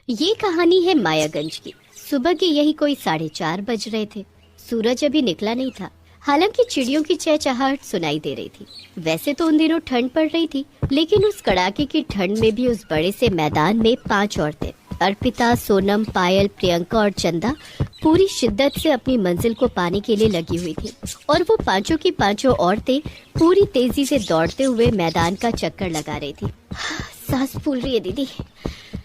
ये कहानी है मायागंज की। सुबह के यही कोई 4:30 बज रहे थे। सूरज अभी निकला नहीं था, हालांकि चिड़ियों की चहचहाहट सुनाई दे रही थी। वैसे तो उन दिनों ठंड पड़ रही थी, लेकिन उस कड़ाके की ठंड में भी उस बड़े से मैदान में 5 औरतें, अर्पिता, सोनम, पायल, प्रियंका और चंदा, पूरी शिद्दत से अपनी मंजिल को पाने के लिए लगी हुई थी। और वो पांचों की पांचों औरतें पूरी तेजी से दौड़ते हुए मैदान का चक्कर लगा रही थी। सांस फूल रही है दीदी,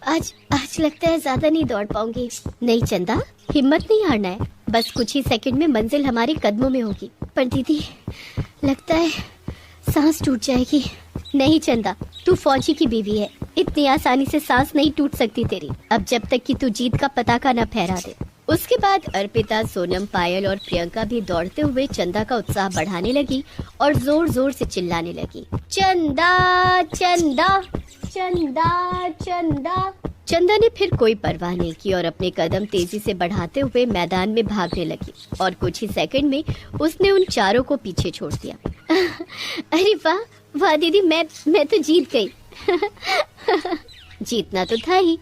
आज लगता है ज्यादा नहीं दौड़ पाऊंगी। नहीं चंदा, हिम्मत नहीं हारना है, बस कुछ ही सेकंड में मंजिल हमारे कदमों में होगी। पर दीदी, लगता है सांस टूट जाएगी। नहीं चंदा, तू फौजी की बीवी है, इतनी आसानी से सांस नहीं टूट सकती तेरी, अब जब तक कि तू जीत का पताका न फहरा दे। उसके बाद अर्पिता, सोनम, पायल और प्रियंका भी दौड़ते हुए चंदा का उत्साह बढ़ाने लगी और जोर जोर से चिल्लाने लगी, चंदा चंदा चंदा चंदा। चंदा ने फिर कोई परवाह नहीं की और अपने कदम तेजी से बढ़ाते हुए मैदान में भागने लगी और कुछ ही सेकंड में उसने उन चारों को पीछे छोड़ दिया। अरे वाह वाह दीदी, मैं तो जीत गई। जीतना तो था ही,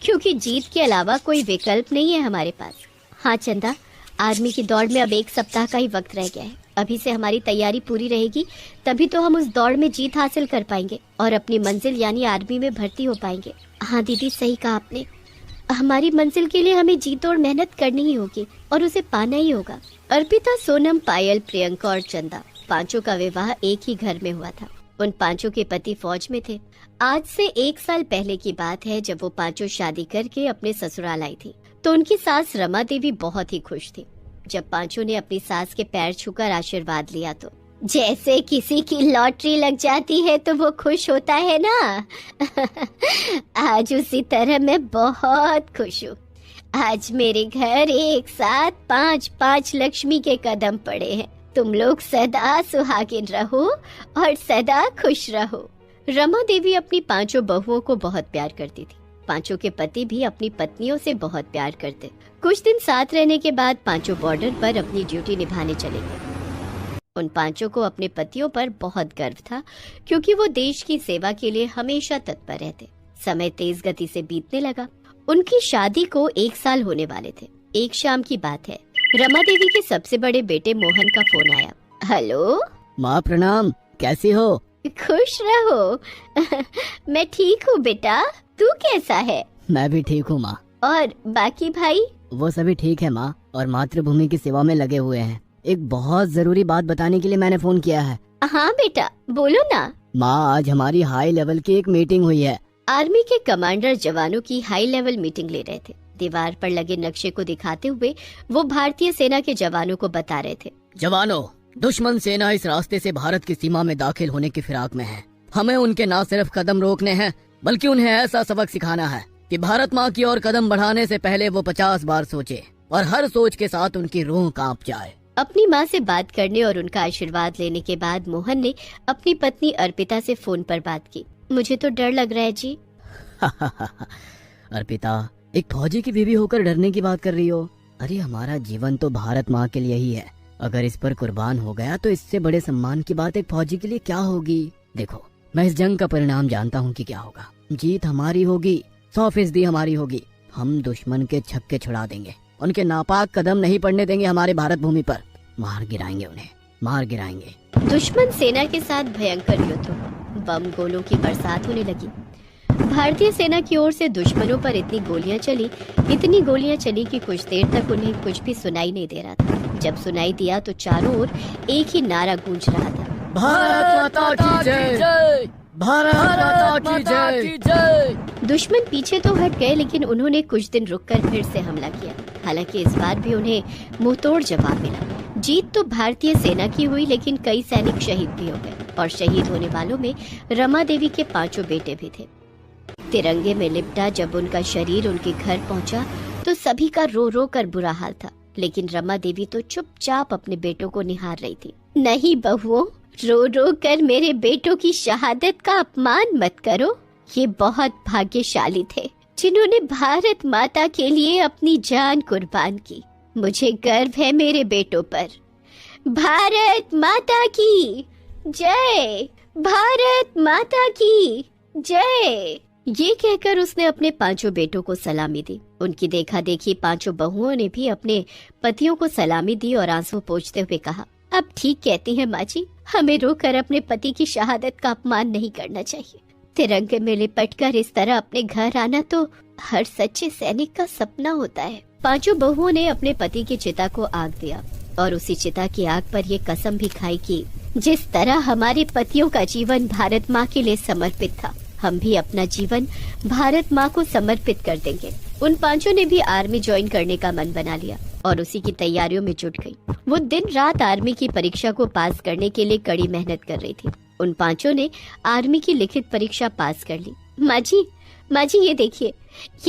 क्योंकि जीत के अलावा कोई विकल्प नहीं है हमारे पास। हाँ चंदा, आर्मी की दौड़ में अब 1 सप्ताह का ही वक्त रह गया है। अभी से हमारी तैयारी पूरी रहेगी, तभी तो हम उस दौड़ में जीत हासिल कर पाएंगे और अपनी मंजिल यानी आर्मी में भर्ती हो पाएंगे। हाँ दीदी, सही कहा आपने, हमारी मंजिल के लिए हमें जीत और मेहनत करनी ही होगी और उसे पाना ही होगा। अर्पिता, सोनम, पायल, प्रियंका और चंदा, पांचों का विवाह एक ही घर में हुआ था। उन पांचों के पति फौज में थे। आज से 1 साल पहले की बात है, जब वो पांचों शादी करके अपने ससुराल आई थी, तो उनकी सास रमा देवी बहुत ही खुश थी। जब पांचों ने अपनी सास के पैर छूकर आशीर्वाद लिया तो जैसे किसी की लॉटरी लग जाती है तो वो खुश होता है ना। आज उसी तरह मैं बहुत खुश हूँ। आज मेरे घर एक साथ 5-5 लक्ष्मी के कदम पड़े हैं। तुम लोग सदा सुहागिन रहो और सदा खुश रहो। रमा देवी अपनी पांचों बहुओं को बहुत प्यार करती थी। पांचों के पति भी अपनी पत्नियों से बहुत प्यार करते। कुछ दिन साथ रहने के बाद पांचों बॉर्डर पर अपनी ड्यूटी निभाने चले गए। उन पांचों को अपने पतियों पर बहुत गर्व था, क्योंकि वो देश की सेवा के लिए हमेशा तत्पर रहते। समय तेज गति से बीतने लगा। उनकी शादी को 1 साल होने वाले थे। एक शाम की बात है, रमा देवी के सबसे बड़े बेटे मोहन का फोन आया। हेलो माँ, प्रणाम, कैसी हो? खुश रहो। मैं ठीक हूँ बेटा, तू कैसा है? मैं भी ठीक हूँ माँ। और बाकी भाई? वो सभी ठीक है माँ, और मातृभूमि की सेवा में लगे हुए हैं। एक बहुत जरूरी बात बताने के लिए मैंने फोन किया है। हाँ बेटा, बोलो ना। माँ, आज हमारी हाई लेवल की एक मीटिंग हुई है। आर्मी के कमांडर जवानों की हाई लेवल मीटिंग ले रहे थे। दीवार पर लगे नक्शे को दिखाते हुए वो भारतीय सेना के जवानों को बता रहे थे, जवानों, दुश्मन सेना इस रास्ते से भारत की सीमा में दाखिल होने की फिराक में है। हमें उनके न सिर्फ कदम रोकने हैं, बल्कि उन्हें ऐसा सबक सिखाना है कि भारत माँ की ओर कदम बढ़ाने से पहले वो 50 बार सोचे और हर सोच के साथ उनकी रूह कांप जाए। अपनी माँ से बात करने और उनका आशीर्वाद लेने के बाद मोहन ने अपनी पत्नी अर्पिता से फोन पर बात की। मुझे तो डर लग रहा है जी। अर्पिता, एक फौजी की बीवी होकर डरने की बात कर रही हो? अरे हमारा जीवन तो भारत माँ के लिए ही है। अगर इस पर कुर्बान हो गया तो इससे बड़े सम्मान की बात एक फौजी के लिए क्या होगी। देखो, मैं इस जंग का परिणाम जानता हूँ कि क्या होगा। जीत हमारी होगी, 100% हमारी होगी। हम दुश्मन के छक्के छुड़ा देंगे, उनके नापाक कदम नहीं पड़ने देंगे हमारे भारत भूमि पर। मार गिराएंगे उन्हें, मार गिराएंगे। दुश्मन सेना के साथ भयंकर युद्ध हुआ। बम गोलों की बरसात होने लगी। भारतीय सेना की ओर से दुश्मनों पर इतनी गोलियां चली कि कुछ देर तक उन्हें कुछ भी सुनाई नहीं दे रहा था। जब सुनाई दिया तो चारों ओर एक ही नारा गूंज रहा था, भारत माता की जय, भारत माता की जय। दुश्मन पीछे तो हट गए, लेकिन उन्होंने कुछ दिन रुककर फिर से हमला किया। हालांकि इस बार भी उन्हें मुंहतोड़ जवाब मिला। जीत तो भारतीय सेना की हुई, लेकिन कई सैनिक शहीद भी हो गए और शहीद होने वालों में रमा देवी के 5 बेटे भी थे। तिरंगे में लिपटा जब उनका शरीर उनके घर पहुंचा तो सभी का रो रो कर बुरा हाल था, लेकिन रमा देवी तो चुपचाप अपने बेटों को निहार रही थी। नहीं बहुओं, रो रो कर मेरे बेटों की शहादत का अपमान मत करो। ये बहुत भाग्यशाली थे जिन्होंने भारत माता के लिए अपनी जान कुर्बान की। मुझे गर्व है मेरे बेटों पर। भारत माता की जय, भारत माता की जय। ये कहकर उसने अपने पांचों बेटों को सलामी दी। उनकी देखा देखी पांचों बहुओं ने भी अपने पतियों को सलामी दी और आंसू पोंछते हुए कहा, अब ठीक कहती हैं माँ जी, हमें रोकर अपने पति की शहादत का अपमान नहीं करना चाहिए। तिरंगे में लिपटकर इस तरह अपने घर आना तो हर सच्चे सैनिक का सपना होता है। पांचों बहुओं ने अपने पति की चिता को आग दिया और उसी चिता की आग पर ये कसम भी खाई कि जिस तरह हमारे पतियों का जीवन भारत माँ के लिए समर्पित था, हम भी अपना जीवन भारत माँ को समर्पित कर देंगे। उन पांचों ने भी आर्मी ज्वाइन करने का मन बना लिया और उसी की तैयारियों में जुट गई। वो दिन रात आर्मी की परीक्षा को पास करने के लिए कड़ी मेहनत कर रही थी। उन पांचों ने आर्मी की लिखित परीक्षा पास कर ली। माँ जी ये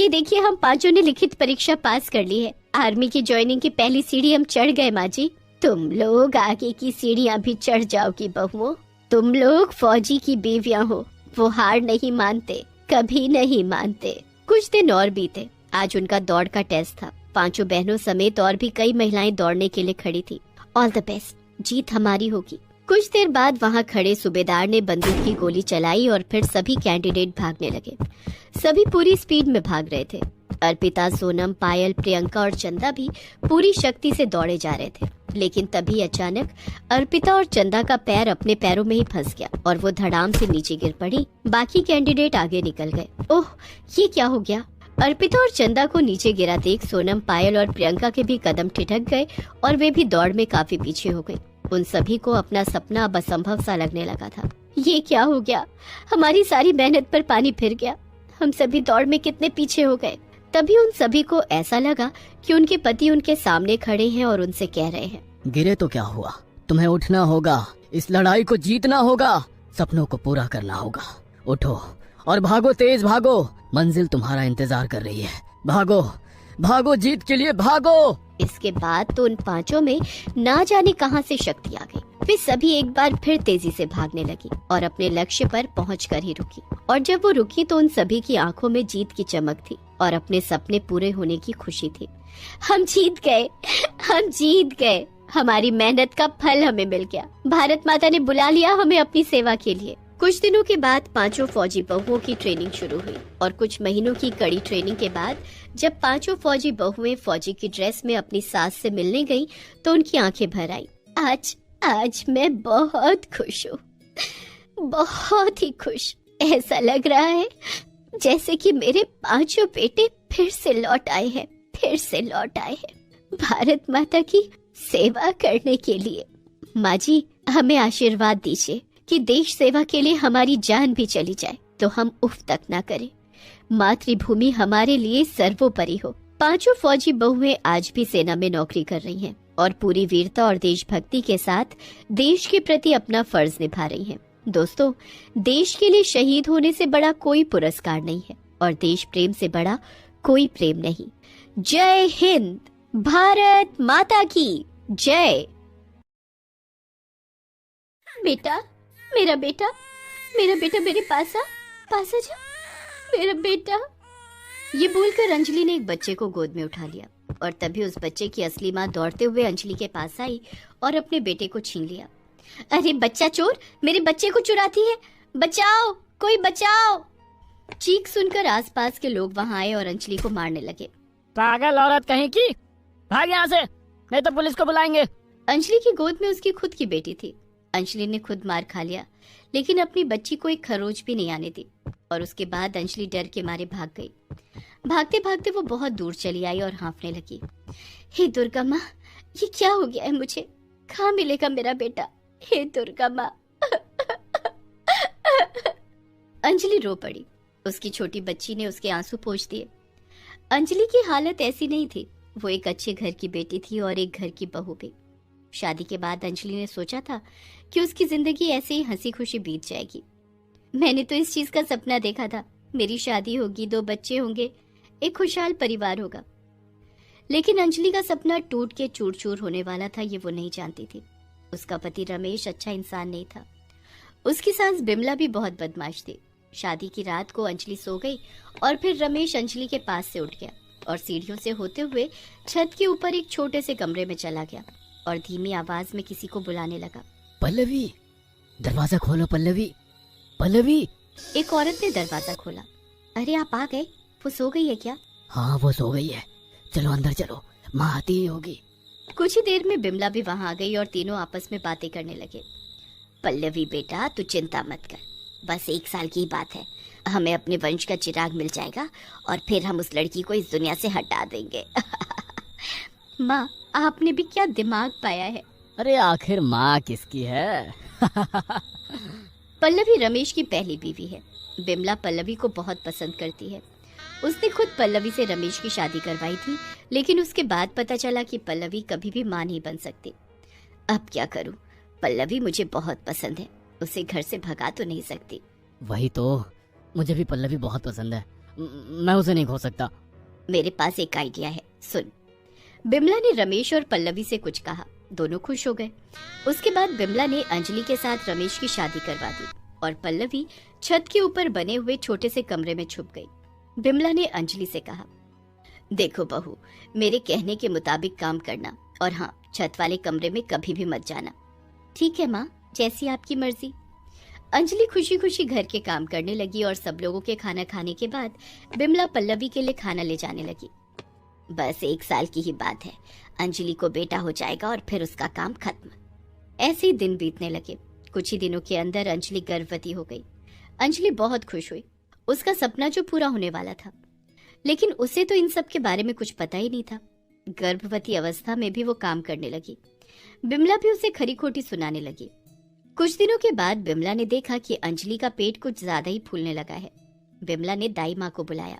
देखिए हम पांचों ने लिखित परीक्षा पास कर ली है। आर्मी की ज्वाइनिंग की पहली सीढ़ी हम चढ़ गए माँ जी। तुम लोग आगे की सीढ़ियाँ भी चढ़ जाओगी बहुओं। तुम लोग फौजी की बीवियाँ हो, वो हार नहीं मानते, कभी नहीं मानते। कुछ दिन और बीते। आज उनका दौड़ का टेस्ट था। पांचों बहनों समेत और भी कई महिलाएं दौड़ने के लिए खड़ी थी। ऑल द बेस्ट, जीत हमारी होगी। कुछ देर बाद वहां खड़े सूबेदार ने बंदूक की गोली चलाई और फिर सभी कैंडिडेट भागने लगे। सभी पूरी स्पीड में भाग रहे थे। अर्पिता, सोनम, पायल, प्रियंका और चंदा भी पूरी शक्ति से दौड़े जा रहे थे। लेकिन तभी अचानक अर्पिता और चंदा का पैर अपने पैरों में ही फंस गया और वो धड़ाम से नीचे गिर पड़ी। बाकी कैंडिडेट आगे निकल गए। ओह, ये क्या हो गया? अर्पिता और चंदा को नीचे गिरा देख सोनम, पायल और प्रियंका के भी कदम ठिठक गए और वे भी दौड़ में काफी पीछे हो गए। उन सभी को अपना सपना अब असंभव सा लगने लगा था। ये क्या हो गया? हमारी सारी मेहनत पर पानी फिर गया। हम सभी दौड़ में कितने पीछे हो गए। तभी उन सभी को ऐसा लगा कि उनके पति उनके सामने खड़े हैं और उनसे कह रहे हैं, गिरे तो क्या हुआ, तुम्हें उठना होगा, इस लड़ाई को जीतना होगा, सपनों को पूरा करना होगा। उठो और भागो, तेज भागो, मंजिल तुम्हारा इंतजार कर रही है। भागो भागो, जीत के लिए भागो। इसके बाद तो उन पांचों में ना जाने कहां से शक्ति आ गई। वे सभी एक बार फिर तेजी से भागने लगी और अपने लक्ष्य पर पहुंचकर ही रुकी। और जब वो रुकी तो उन सभी की आंखों में जीत की चमक थी और अपने सपने पूरे होने की खुशी थी। हम जीत गए, हम जीत गए, हमारी मेहनत का फल हमें मिल गया। भारत माता ने बुला लिया हमें अपनी सेवा के लिए। कुछ दिनों के बाद पांचों फौजी बहुओं की ट्रेनिंग शुरू हुई और कुछ महीनों की कड़ी ट्रेनिंग के बाद जब पांचों फौजी बहुएं फौजी की ड्रेस में अपनी सास से मिलने गईं, तो उनकी आंखें भर आई। आज मैं बहुत खुश हूँ, बहुत ही खुश। ऐसा लग रहा है जैसे कि मेरे पांचों बेटे फिर से लौट आए हैं भारत माता की सेवा करने के लिए। माँ जी, हमें आशीर्वाद दीजिए कि देश सेवा के लिए हमारी जान भी चली जाए तो हम उफ तक ना करें। मातृभूमि हमारे लिए सर्वोपरि हो। पांचों फौजी बहुएं आज भी सेना में नौकरी कर रही हैं और पूरी वीरता और देशभक्ति के साथ देश के प्रति अपना फर्ज निभा रही हैं। दोस्तों, देश के लिए शहीद होने से बड़ा कोई पुरस्कार नहीं है और देश प्रेम से बड़ा कोई प्रेम नहीं। जय हिंद, भारत माता की जय। बेटा, मेरा बेटा मेरे पास आ जा, मेरा बेटा। ये बोलकर अंजलि ने एक बच्चे को गोद में उठा लिया और तभी उस बच्चे की असली माँ दौड़ते हुए अंजलि के पास आई और अपने बेटे को छीन लिया। अरे बच्चा चोर, मेरे बच्चे को चुराती है, बचाओ, कोई बचाओ। चीख सुनकर आसपास के लोग वहां आए और अंजलि को मारने लगे। पागल औरत कहीं की, भाग यहाँ से, नहीं तो पुलिस को बुलाएंगे। अंजलि की गोद में उसकी खुद की बेटी थी। अंजलि ने खुद मार खा लिया लेकिन अपनी बच्ची को एक खरोच भी नहीं आने दी और उसके बाद अंजलि डर के मारे भाग गई। भागते भागते वो बहुत दूर चली आई और हाँफने लगी। हे दुर्गा माँ, ये क्या हो गया है मुझे? कहाँ मिलेगा मेरा बेटा? हे दुर्गा माँ। अंजलि रो पड़ी। उसकी छोटी बच्ची ने उसके आंसू पोंछ दिए। अंजलि की हालत ऐसी नहीं थी। वो एक अच्छे घर की बेटी थी और एक घर की बहू भी। शादी के बाद अंजलि ने सोचा था कि उसकी जिंदगी ऐसे ही हंसी खुशी बीत जाएगी। मैंने तो इस चीज का सपना देखा था, मेरी शादी होगी, 2 बच्चे होंगे, एक खुशहाल परिवार होगा। लेकिन अंजलि का सपना टूट के चूर चूर होने वाला था, ये वो नहीं जानती थी। उसका पति रमेश अच्छा इंसान नहीं था। उसकी सास बिमला भी बहुत बदमाश थी। शादी की रात को अंजलि सो गई और फिर रमेश अंजलि के पास से उठ गया और सीढ़ियों से होते हुए छत के ऊपर एक छोटे से कमरे में चला गया और धीमी आवाज में किसी को बुलाने लगा। पल्लवी, दरवाजा खोलो। पल्लवी, पल्लवी। एक औरत ने दरवाजा खोला। अरे आप आ गए, वो सो गई है क्या? हाँ वो सो गई है, चलो अंदर चलो, माँ आती ही होगी। कुछ ही देर में बिमला भी वहां आ गई और तीनों आपस में बातें करने लगे। पल्लवी बेटा तू चिंता मत कर, बस 1 साल की बात है, हमें अपने वंश का चिराग मिल जाएगा और फिर हम उस लड़की को इस दुनिया से हटा देंगे। माँ आपने भी क्या दिमाग पाया है। अरे आखिर माँ किसकी है? पल्लवी रमेश की पहली बीवी है। बिमला पल्लवी को बहुत पसंद करती है। उसने खुद पल्लवी से रमेश की शादी करवाई थी, लेकिन उसके बाद पता चला कि पल्लवी कभी भी मां नहीं बन सकती। अब क्या करूं, पल्लवी मुझे बहुत पसंद है, उसे घर से भगा तो नहीं सकती। वही तो, मुझे भी पल्लवी बहुत पसंद है, मैं उसे नहीं खो सकता। मेरे पास एक आइडिया है, सुन। बिमला ने रमेश और पल्लवी से कुछ कहा, दोनों खुश हो गए। उसके बाद बिमला ने अंजलि के साथ रमेश की शादी करवा दी और पल्लवी छत के ऊपर बने हुए छोटे से कमरे में छुप गई। बिमला ने अंजलि से कहा, देखो बहू, मेरे कहने के मुताबिक काम करना और हाँ, छत वाले कमरे में कभी भी मत जाना। ठीक है माँ, जैसी आपकी मर्जी। अंजलि खुशी खुशी घर के काम करने लगी और सब लोगों के खाना खाने के बाद बिमला पल्लवी के लिए खाना ले जाने लगी। बस 1 साल की ही बात है, अंजलि को बेटा हो जाएगा और फिर उसका काम खत्म। ऐसे ही दिन बीतने लगे। कुछ ही दिनों के अंदर अंजलि गर्भवती हो गई। अंजलि बहुत खुश हुई, उसका सपना जो पूरा होने वाला था। लेकिन उसे तो इन सब के बारे में कुछ पता ही नहीं था। गर्भवती अवस्था में भी वो काम करने लगी। बिमला भी उसे खरी खोटी सुनाने लगी। कुछ दिनों के बाद बिमला ने देखा कि अंजलि का पेट कुछ ज्यादा ही फूलने लगा है। बिमला ने दाई माँ को बुलाया।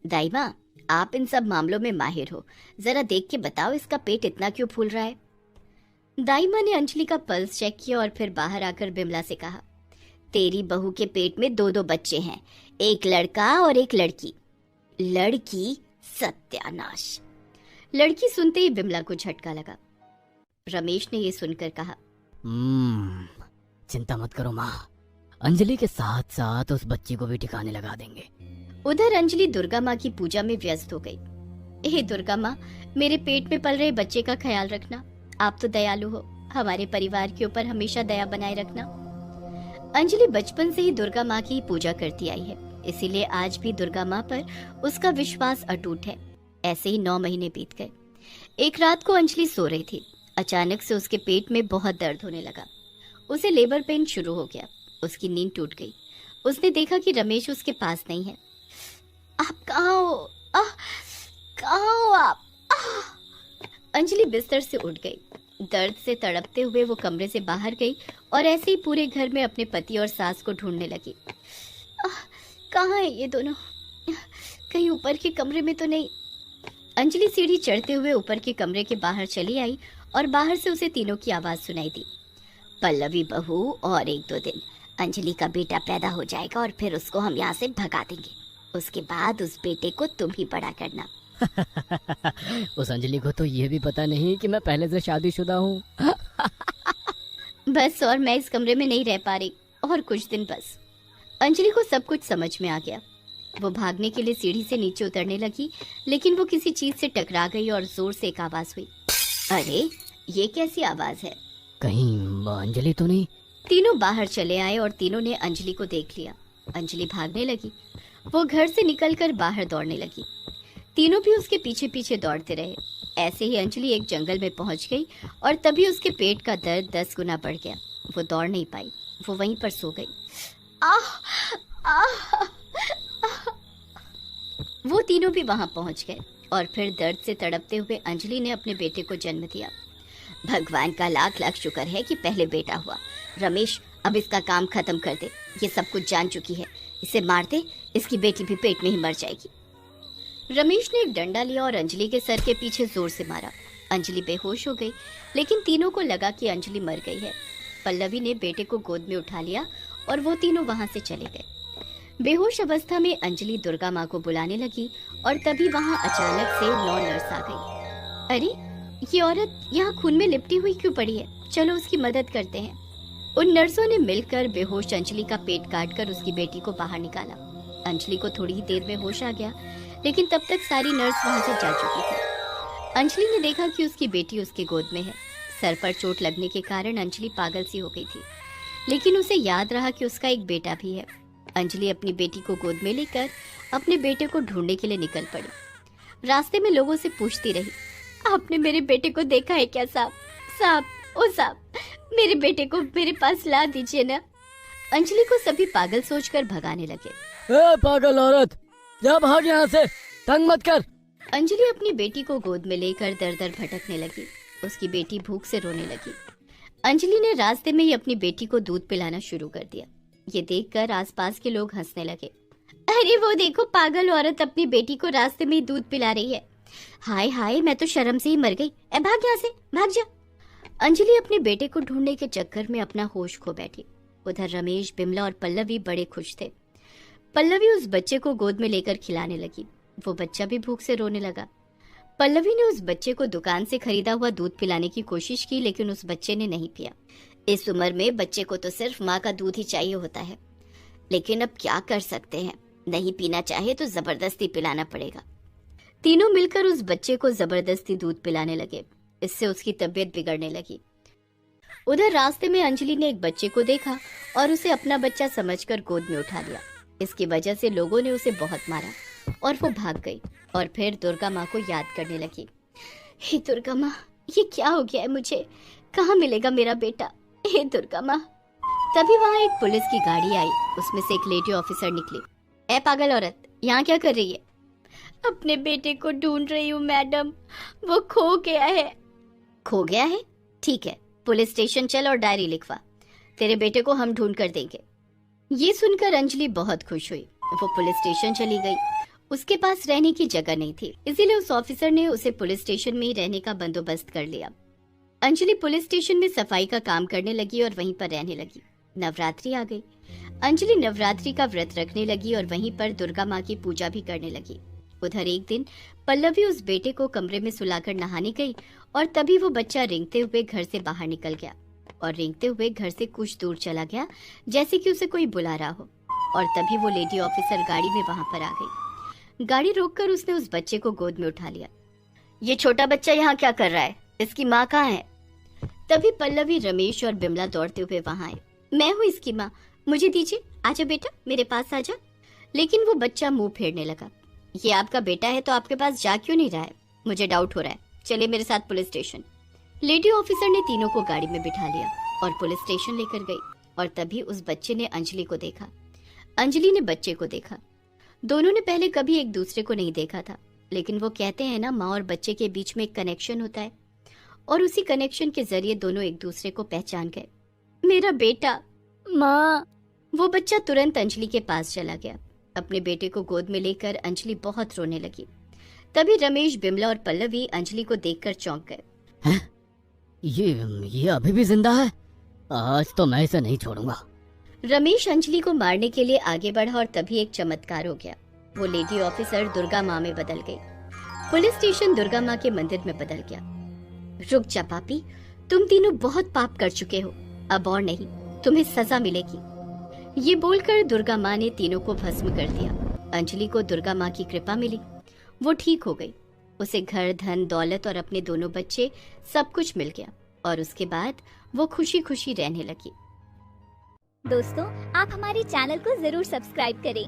दाई माँ, आप इन सब मामलों में माहिर हो, जरा देख के बताओ इसका पेट इतना क्यों फूल रहा है। दाई माँ ने अंजलि का पल्स चेक किया और फिर बाहर आकर बिमला से कहा, तेरी बहू के पेट में 2 बच्चे हैं, एक लड़का और एक लड़की। लड़की? सत्यानाश। लड़की सुनते ही बिमला को झटका लगा। रमेश ने ये सुनकर कहा, चिंता मत करो माँ, अंजलि के साथ साथ उस बच्ची को भी ठिकाने लगा देंगे। उधर अंजलि दुर्गा माँ की पूजा में व्यस्त हो गई। हे दुर्गा माँ, मेरे पेट में पल रहे बच्चे का ख्याल रखना, आप तो दयालु हो, हमारे परिवार के ऊपर हमेशा दया बनाए रखना। अंजलि बचपन से ही दुर्गा माँ की पूजा करती आई है, इसीलिए आज भी दुर्गा माँ पर उसका विश्वास अटूट है। ऐसे ही 9 महीने बीत गए। एक रात को अंजलि सो रही थी, अचानक से उसके पेट में बहुत दर्द होने लगा। उसे लेबर पेन शुरू हो गया, उसकी नींद टूट गई। उसने देखा कि रमेश उसके पास नहीं है। आप कहाँ हो? कहाँ हो आप? अंजलि बिस्तर से उठ गई। दर्द से तड़पते हुए वो कमरे से बाहर गई और ऐसे ही पूरे घर में अपने पति और सास को ढूंढने लगी। कहाँ है ये दोनों? कहीं ऊपर के कमरे में तो नहीं? अंजलि सीढ़ी चढ़ते हुए ऊपर के कमरे के बाहर चली आई और बाहर से उसे तीनों की आवाज सुनाई दी। पल्लवी बहू, और 1-2 दिन अंजलि का बेटा पैदा हो जाएगा और फिर उसको हम यहाँ से भगा देंगे। उसके बाद उस बेटे को तुम ही बड़ा करना। उस अंजलि को तो ये भी पता नहीं कि मैं पहले से शादीशुदा हूँ। बस, और मैं इस कमरे में नहीं रह पा रही, और कुछ दिन बस। अंजलि को सब कुछ समझ में आ गया। वो भागने के लिए सीढ़ी से नीचे उतरने लगी, लेकिन वो किसी चीज से टकरा गई और जोर से एक आवाज हुई। अरे, ये कैसी आवाज है? कहीं अंजलि तो नहीं? तीनों बाहर चले आए और तीनों ने अंजलि को देख लिया। अंजलि भागने लगी। वो घर से निकलकर बाहर दौड़ने लगी। तीनों भी उसके पीछे पीछे दौड़ते रहे। ऐसे ही अंजलि एक जंगल में पहुंच गई और तभी उसके पेट का दर्द 10 गुना बढ़ गया। वो दौड़ नहीं पाई, वो वहीं पर सो गई। वो तीनों भी वहां पहुंच गए और फिर दर्द से तड़पते हुए अंजलि ने अपने बेटे को जन्म दिया। भगवान का लाख लाख शुक्र है कि पहले बेटा हुआ। रमेश, अब इसका काम खत्म कर दे, ये सब कुछ जान चुकी है, इसे मार दे, इसकी बेटी भी पेट में ही मर जाएगी। रमेश ने एक डंडा लिया और अंजलि के सर के पीछे जोर से मारा। अंजलि बेहोश हो गई, लेकिन तीनों को लगा कि अंजलि मर गई है। पल्लवी ने बेटे को गोद में उठा लिया और वो तीनों वहां से चले गए। बेहोश अवस्था में अंजलि दुर्गा माँ को बुलाने लगी और तभी वहां अचानक से 9 नर्स आ गई। अरे, ये औरत यहाँ खून में लिपटी हुई क्यों पड़ी है? चलो उसकी मदद करते हैं। उन नर्सों ने मिलकर बेहोश अंजलि का पेट काटकर उसकी बेटी को बाहर निकाला। अंजलि को थोड़ी ही देर में होश आ गया, लेकिन तब तक सारी नर्स वहां से जा चुकी थी। अंजलि ने देखा कि उसकी बेटी उसके गोद में है। सर पर चोट लगने के कारण अंजलि पागल सी हो गई थी, लेकिन उसे याद रहा कि उसका एक बेटा भी है। अंजलि अपनी बेटी को गोद में लेकर अपने बेटे को ढूंढने के लिए निकल पड़ी। रास्ते में लोगों से पूछती रही, आपने मेरे बेटे को देखा है क्या साहब? साहब, ओ साहब, मेरे बेटे को मेरे पास ला दीजिए ना। अंजलि को सभी पागल सोचकर भगाने लगे। ए पागल औरत, जा भाग यहाँ से, तंग मत कर। अंजलि अपनी बेटी को गोद में लेकर दर दर भटकने लगी। उसकी बेटी भूख से रोने लगी। अंजलि ने रास्ते में ही अपनी बेटी को दूध पिलाना शुरू कर दिया। ये देखकर आसपास के लोग हंसने लगे। अरे वो देखो, पागल औरत अपनी बेटी को रास्ते में ही दूध पिला रही है। हाय हाय, मैं तो शर्म से ही मर गई। ए भाग यहाँ से, भाग जा। अंजलि अपने बेटे को ढूंढने के चक्कर में अपना होश खो बैठी। उधर रमेश, बिमला और पल्लवी बड़े खुश थे। पल्लवी उस बच्चे को गोद में लेकर खिलाने लगी। वो बच्चा भी भूख से रोने लगा। पल्लवी ने उस बच्चे को दुकान से खरीदा हुआ दूध पिलाने की कोशिश की, लेकिन उस बच्चे ने नहीं पिया। इस उम्र में बच्चे को तो सिर्फ माँ का दूध ही चाहिए होता है, लेकिन अब क्या कर सकते हैं, नहीं पीना चाहे तो जबरदस्ती पिलाना पड़ेगा। तीनों मिलकर उस बच्चे को जबरदस्ती दूध पिलाने लगे। इससे उसकी तबीयत बिगड़ने लगी। उधर रास्ते में अंजलि ने एक बच्चे को देखा और उसे अपना बच्चा समझकर गोद में उठा लिया। इसकी वजह से लोगों ने उसे बहुत मारा और वो भाग गई और फिर दुर्गा माँ को याद करने लगी। हे दुर्गा माँ, ये क्या हो गया है मुझे? कहाँ मिलेगा मेरा बेटा? हे दुर्गा माँ। तभी वहाँ एक पुलिस की गाड़ी आई। उसमें से एक लेडी ऑफिसर निकली। ए पागल औरत, यहाँ क्या कर रही है? अपने बेटे को ढूंढ रही हूँ मैडम, वो खो गया है। खो गया है? ठीक है, पुलिस स्टेशन चल और डायरी लिखवा। तेरे बेटे को हम ढूंढ कर देंगे। ये सुनकर अंजलि बहुत खुश हुई। वो पुलिस स्टेशन चली गई। उसके पास रहने की जगह नहीं थी, इसीलिए उस ऑफिसर ने उसे पुलिस स्टेशन में ही रहने का बंदोबस्त कर लिया। अंजलि पुलिस स्टेशन में सफाई का काम करने लगी और वहीं पर रहने लगी। नवरात्रि आ गई। अंजलि नवरात्रि का व्रत रखने लगी और वहीं पर दुर्गा माँ की पूजा भी करने लगी। उधर एक दिन पल्लवी उस बेटे को कमरे में सुलाकर नहाने गई और तभी वो बच्चा रेंगते हुए घर से बाहर निकल गया और रेंगते हुए घर से कुछ दूर चला गया, जैसे कि उसे कोई बुला रहा हो। और तभी वो लेडी ऑफिसर गाड़ी में वहां पर आ गई। गाड़ी रोककर उसने उस बच्चे को गोद में उठा लिया। ये छोटा बच्चा यहाँ क्या कर रहा है? इसकी माँ कहाँ है? तभी पल्लवी, रमेश और बिमला दौड़ते हुए वहां आए। मैं हूँ इसकी माँ, मुझे दीजिए, आजा बेटा, मेरे पास आजा। लेकिन वो बच्चा मुंह फेरने लगा। ये आपका बेटा है तो आपके पास जा क्यों नहीं रहा है? मुझे डाउट हो रहा है, चलिए मेरे साथ पुलिस स्टेशन। लेडी ऑफिसर ने तीनों को गाड़ी में बिठा लिया और पुलिस स्टेशन लेकर गई। और तभी उस बच्चे ने अंजलि को देखा। अंजलि ने बच्चे को देखा। दोनों ने पहले कभी एक दूसरे को नहीं देखा था, लेकिन वो कहते हैं ना, माँ और बच्चे के बीच में एक कनेक्शन होता है और उसी कनेक्शन के जरिए दोनों एक दूसरे को पहचान गए। मेरा बेटा, माँ। वो बच्चा तुरंत अंजलि के पास चला गया। अपने बेटे को गोद में लेकर अंजलि बहुत रोने लगी। तभी रमेश, बिमला और पल्लवी अंजलि को देखकर चौंक गए। ये अभी भी जिंदा है? आज तो मैं इसे नहीं छोड़ूंगा। रमेश अंजलि को मारने के लिए आगे बढ़ा और तभी एक चमत्कार हो गया। वो लेडी ऑफिसर दुर्गा माँ में बदल गई। पुलिस स्टेशन दुर्गा माँ के मंदिर में बदल गया। रुक जा पापी, तुम तीनों बहुत पाप कर चुके हो, अब और नहीं, तुम्हें सजा मिलेगी। ये बोलकर दुर्गा माँ ने तीनों को भस्म कर दिया। अंजलि को दुर्गा माँ की कृपा मिली। वो ठीक हो गई। उसे घर, धन, दौलत और अपने दोनों बच्चे सब कुछ मिल गया और उसके बाद वो खुशी खुशी रहने लगी। दोस्तों, आप हमारे चैनल को जरूर सब्सक्राइब करें